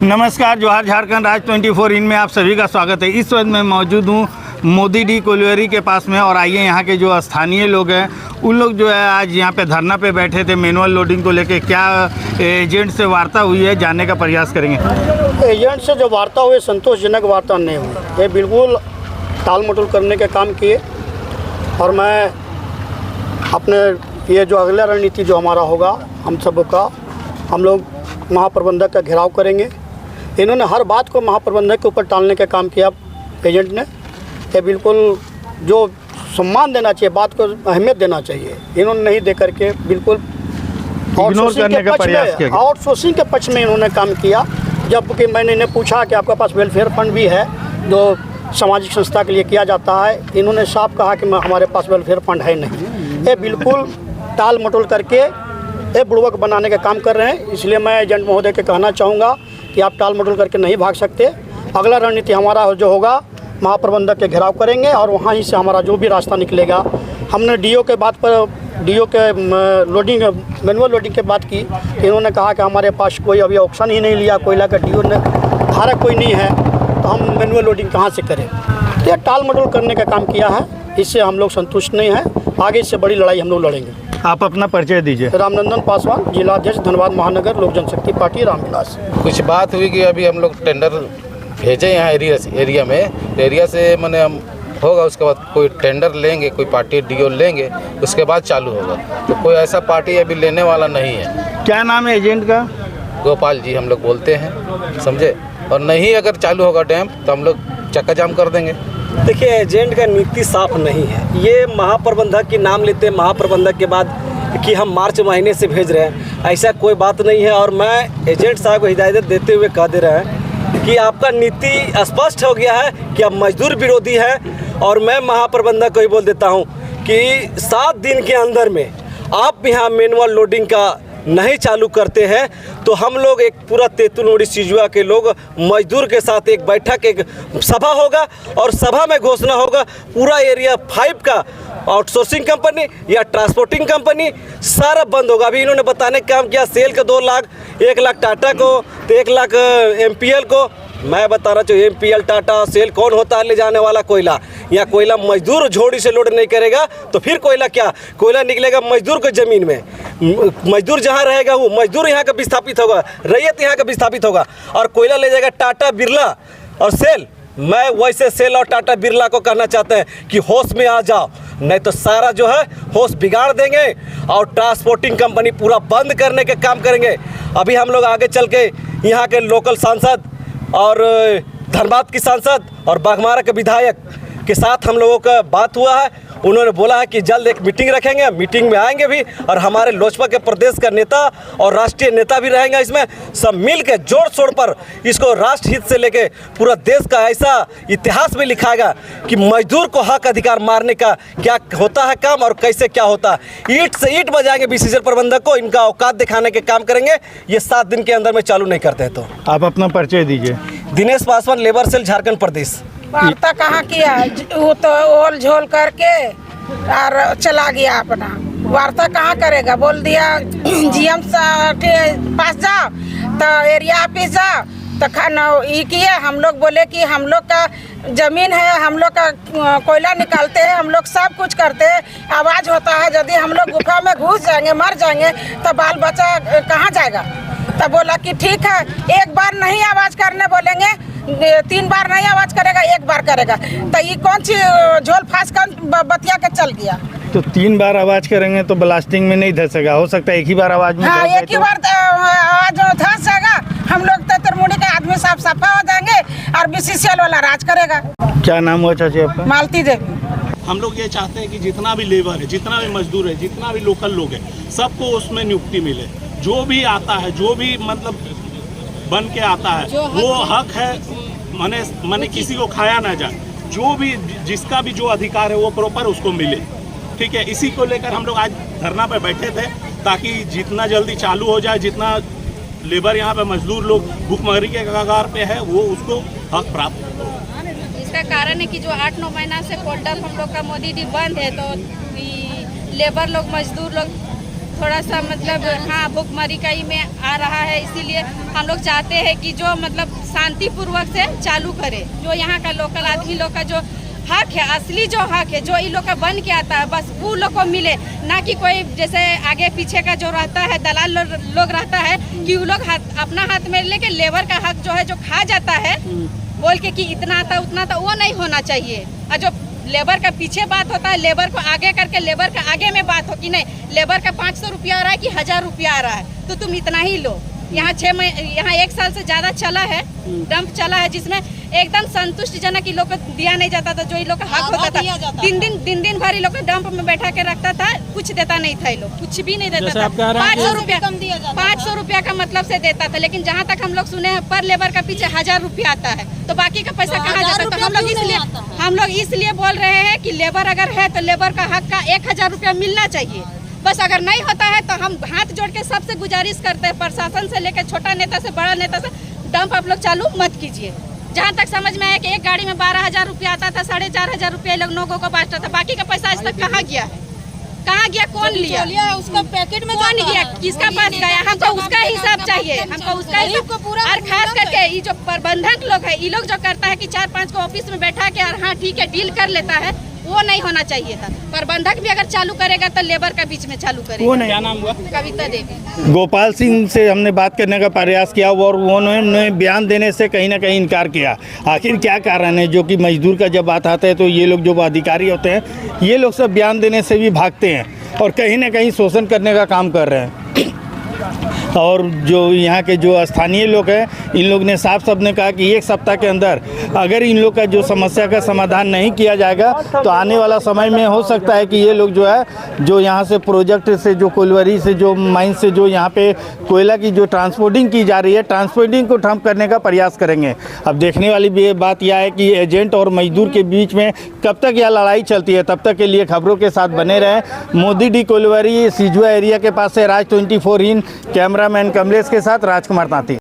नमस्कार, जोहार झारखंड। राज 24 इन में आप सभी का स्वागत है। इस वक्त मैं मौजूद हूँ मोदी डी कोलियरी के पास में और आइए यहाँ के जो स्थानीय लोग हैं उन लोग जो है आज यहाँ पे धरना पे बैठे थे मैनुअल लोडिंग को लेके। क्या एजेंट से वार्ता हुई है जानने का प्रयास करेंगे। एजेंट से जो वार्ता हुई संतोषजनक वार्ता नहीं हुई, ये बिल्कुल टाल मटोल करने के काम किए। और मैं अपने ये जो अगला रणनीति जो हमारा होगा हम सब का, हम लोग महाप्रबंधक का घेराव करेंगे। इन्होंने हर बात को महाप्रबंधक के ऊपर टालने का काम किया एजेंट ने। ये बिल्कुल जो सम्मान देना चाहिए, बात को अहमियत देना चाहिए, इन्होंने नहीं दे करके बिल्कुल आउटसोर्सिंग के पक्ष में इन्होंने काम किया। जबकि मैंने इन्हें पूछा कि आपके पास वेलफेयर फंड भी है जो सामाजिक संस्था के लिए किया जाता है, इन्होंने साफ कहा कि हमारे पास वेलफेयर फंड है नहीं। ये बिल्कुल टाल मटोल करके ये बुड़वक बनाने का काम कर रहे हैं। इसलिए मैं एजेंट महोदय के कहना चाहूँगा कि आप टाल मटोल करके नहीं भाग सकते। अगला रणनीति हमारा जो होगा महाप्रबंधक के घेराव करेंगे और वहाँ ही से हमारा जो भी रास्ता निकलेगा। हमने डीओ के बात पर डीओ के लोडिंग मैनुअल लोडिंग के बात की। इन्होंने कहा कि हमारे पास कोई अभी ऑप्शन ही नहीं लिया, कोयला का डीओ ने धारक कोई नहीं है, तो हम मैनुअल लोडिंग कहाँ से करें। तो ये टाल मटोल करने का काम किया है, इससे हम लोग संतुष्ट नहीं हैं। आगे इससे बड़ी लड़ाई हम लोग लड़ेंगे। आप अपना परिचय दीजिए। रामनंदन पासवान, जिलाध्यक्ष धनबाद महानगर लोक जनशक्ति पार्टी रामविलास। कुछ बात हुई कि अभी हम लोग टेंडर भेजे यहाँ एरिया में, एरिया से मैंने हम होगा, उसके बाद कोई टेंडर लेंगे, कोई पार्टी डीओ लेंगे, उसके बाद चालू होगा। तो कोई ऐसा पार्टी अभी लेने वाला नहीं है। क्या नाम है एजेंट का? गोपाल जी हम लोग बोलते हैं, समझे। और नहीं अगर चालू होगा डैम तो हम लोग चक्का जाम कर देंगे। देखिए, एजेंट का नीति साफ नहीं है। ये महाप्रबंधक की नाम लेते हैं, महाप्रबंधक के बाद कि हम मार्च महीने से भेज रहे हैं, ऐसा कोई बात नहीं है। और मैं एजेंट साहब को हिदायत देते हुए कह दे रहे हैं कि आपका नीति स्पष्ट हो गया है कि आप मजदूर विरोधी हैं। और मैं महाप्रबंधक को ही बोल देता हूं कि 7 दिन के अंदर में आप यहाँ मैनुअल लोडिंग का नहीं चालू करते हैं तो हम लोग एक पूरा तेतुलमोड़ी सिजुआ के लोग मजदूर के साथ एक बैठक, एक सभा होगा और सभा में घोषणा होगा पूरा एरिया 5 का आउटसोर्सिंग कंपनी या ट्रांसपोर्टिंग कंपनी सारा बंद होगा। अभी इन्होंने बताने का काम किया सेल के 2 लाख, 1 लाख टाटा को तो 1 लाख MPL को। मैं बता रहा हूँ MPL टाटा सेल कौन होता है ले जाने वाला कोयला। या कोयला मजदूर झोड़ी से लोड नहीं करेगा तो फिर कोयला क्या, कोयला निकलेगा मजदूर के ज़मीन में। मजदूर जहाँ रहेगा वो मजदूर यहाँ का विस्थापित होगा, रैयत यहाँ का विस्थापित होगा। और कोयला ले जाएगा टाटा बिरला और सेल। मैं वैसे सेल और टाटा बिरला को कहना चाहते हैं कि होश में आ जाओ, नहीं तो सारा जो है होश बिगाड़ देंगे और ट्रांसपोर्टिंग कंपनी पूरा बंद करने के काम करेंगे। अभी हम लोग आगे चल के यहाँ के लोकल सांसद और धनबाद की सांसद और बाघमारा के विधायक के साथ हम लोगों का बात हुआ है। उन्होंने बोला है कि जल्द एक मीटिंग रखेंगे, मीटिंग में आएंगे भी और हमारे लोजपा के प्रदेश का नेता और राष्ट्रीय नेता भी रहेंगे। इसमें सब मिल के जोड़ शोड़ पर इसको राष्ट्र हित से लेके पूरा देश का ऐसा इतिहास में लिखाएगा कि मजदूर को हक अधिकार मारने का क्या होता है काम और कैसे क्या होता है। ईंट से ईंट बजाएंगे BCCL प्रबंधक को, इनका औकात दिखाने के काम करेंगे। ये 7 दिन के अंदर में चालू नहीं करते हैं। तो आप अपना परिचय दीजिए। दिनेश पासवान, लेबर सेल झारखंड प्रदेश। वार्ता कहाँ किया, वो तो ओल झोल करके और चला गया अपना। वार्ता कहाँ करेगा, बोल दिया GM के पास जाओ तो एरिया ऑफिस जाओ तो खाना ये किए। हम लोग बोले कि हम लोग का ज़मीन है, हम लोग का कोयला निकालते हैं, हम लोग सब कुछ करते हैं। आवाज़ होता है यदि हम लोग गुफा में घुस जाएंगे, मर जाएंगे तो बाल बच्चा कहाँ जाएगा। तो बोला कि ठीक है, एक बार नहीं आवाज़ करने बोलेंगे, 3 बार नहीं आवाज़ करेगा, 1 बार करेगा। तो ये कौन सी झोल फांस कर बतिया के चल गया। तो 3 बार आवाज़ करेंगे तो ब्लास्टिंग में नहीं धंसेगा, हो सकता है एक ही बार आवाज़ में। हाँ, एक ही बार आवाज़ धंस जाएगा। हम लोग तेतुलमोड़ी के आदमी साफ सफा हो जाएंगे और BCCL वाला राज करेगा। क्या नाम हुआ चाची आपका? मालती देवी। हम लोग ये चाहते हैं कि जितना भी लेबर है, जितना भी मजदूर है, जितना भी लोकल लोग हैं, सबको उसमें नियुक्ति मिले। जो भी आता है, जो भी मतलब बन के आता है, वो हक है, माने किसी को खाया ना जाए। जो भी जिसका भी जो अधिकार है वो प्रॉपर उसको मिले। ठीक है, इसी को लेकर हम लोग आज धरना पे बैठे थे ताकि जितना जल्दी चालू हो जाए, जितना लेबर यहाँ पे मजदूर लोग भूखमरी के कगार पे है वो उसको हक प्राप्त हो। इसका कारण है कि जो 8-9 महीना से पोर्टल हम लोग का मोदी डी बंद है तो लेबर लोग मजदूर लोग थोड़ा सा मतलब हाँ भुखमरी का ही में आ रहा है, इसीलिए हम लोग चाहते हैं कि जो मतलब शांतिपूर्वक से चालू करे। जो यहाँ का लोकल आदमी लोग का जो हक है, असली जो हक है, जो इन लोग का बन के आता है, बस वो लोग को मिले, ना कि कोई जैसे आगे पीछे का जो रहता है दलाल लोग रहता है कि वो लोग अपना हाथ में लेके लेबर का हक जो है जो खा जाता है बोल के कि इतना आता उतना था, वो नहीं होना चाहिए। और जो लेबर का पीछे बात होता है, लेबर को आगे करके लेबर का आगे में बात हो कि नहीं लेबर का 500 रुपया आ रहा है कि 1000 रुपया आ रहा है तो तुम इतना ही लो। यहाँ 1 साल से ज़्यादा चला है, डंप चला है, जिसमें एकदम संतुष्टिजनक इन लोग को दिया नहीं जाता था, जो इन लोग का हक होता था। दिन भर इन लोग को डंप में बैठा के रखता था, कुछ देता नहीं था, ये लोग कुछ भी नहीं देता था। 500 रुपया का मतलब से देता था, लेकिन जहाँ तक हम लोग सुने हैं पर लेबर का पीछे 1000 रुपया आता है, तो बाकी का पैसा कहाँ जाता है? तो हम लोग इसलिए बोल रहे हैं कि लेबर अगर है तो लेबर का हक का 1000 रुपया मिलना चाहिए। बस अगर नहीं होता है तो हम हाथ जोड़ के सबसे गुजारिश करते हैं, प्रशासन से लेकर छोटा नेता से बड़ा नेता से, डंप आप लोग चालू मत कीजिए। जहाँ तक समझ में आया कि एक गाड़ी में 12,000 रुपया आता था, 4,500 रुपया लोग लोगों को बांटता था, बाकी का पैसा आज तक कहाँ गया है? कहाँ गया? कौन लिया? उसका पैकेट में कौन गया? किसका पास गया? हमको उसका हिसाब चाहिए, हमको उसका हिसाब। और खास करके ये जो प्रबंधक लोग है, ये लोग जो करता है कि 4-5 को ऑफिस में बैठा के और हाँ ठीक है डील कर लेता है, वो नहीं होना चाहिए था। प्रबंधक भी अगर चालू करेगा तो लेबर का बीच में चालू करेगा। वो नहीं, क्या नाम हुआ? कविता देवी। गोपाल सिंह से हमने बात करने का प्रयास किया और उन्होंने बयान देने से कहीं ना कहीं इनकार किया। आखिर क्या कारण है जो कि मजदूर का जब बात आता है तो ये लोग जो अधिकारी होते हैं ये लोग सब बयान देने से भी भागते हैं और कहीं ना कहीं शोषण करने का काम कर रहे हैं। और जो यहाँ के जो स्थानीय लोग हैं इन लोग ने साफ शब्द ने कहा कि 1 सप्ताह के अंदर अगर इन लोग का जो समस्या का समाधान नहीं किया जाएगा तो आने वाला समय में हो सकता है कि ये लोग जो है जो यहाँ से प्रोजेक्ट से जो कोयलवरी से जो माइन से जो यहाँ पे कोयला की जो ट्रांसपोर्टिंग की जा रही है, ट्रांसपोर्टिंग को ठप करने का प्रयास करेंगे। अब देखने वाली बात यह है कि एजेंट और मजदूर के बीच में कब तक यह लड़ाई चलती है। तब तक के लिए खबरों के साथ बने रहें। मोदी डी कोयलवरी सिजुआ एरिया के पास से राज 24 इन कैमरामैन कमलेश के साथ राजकुमार तांती।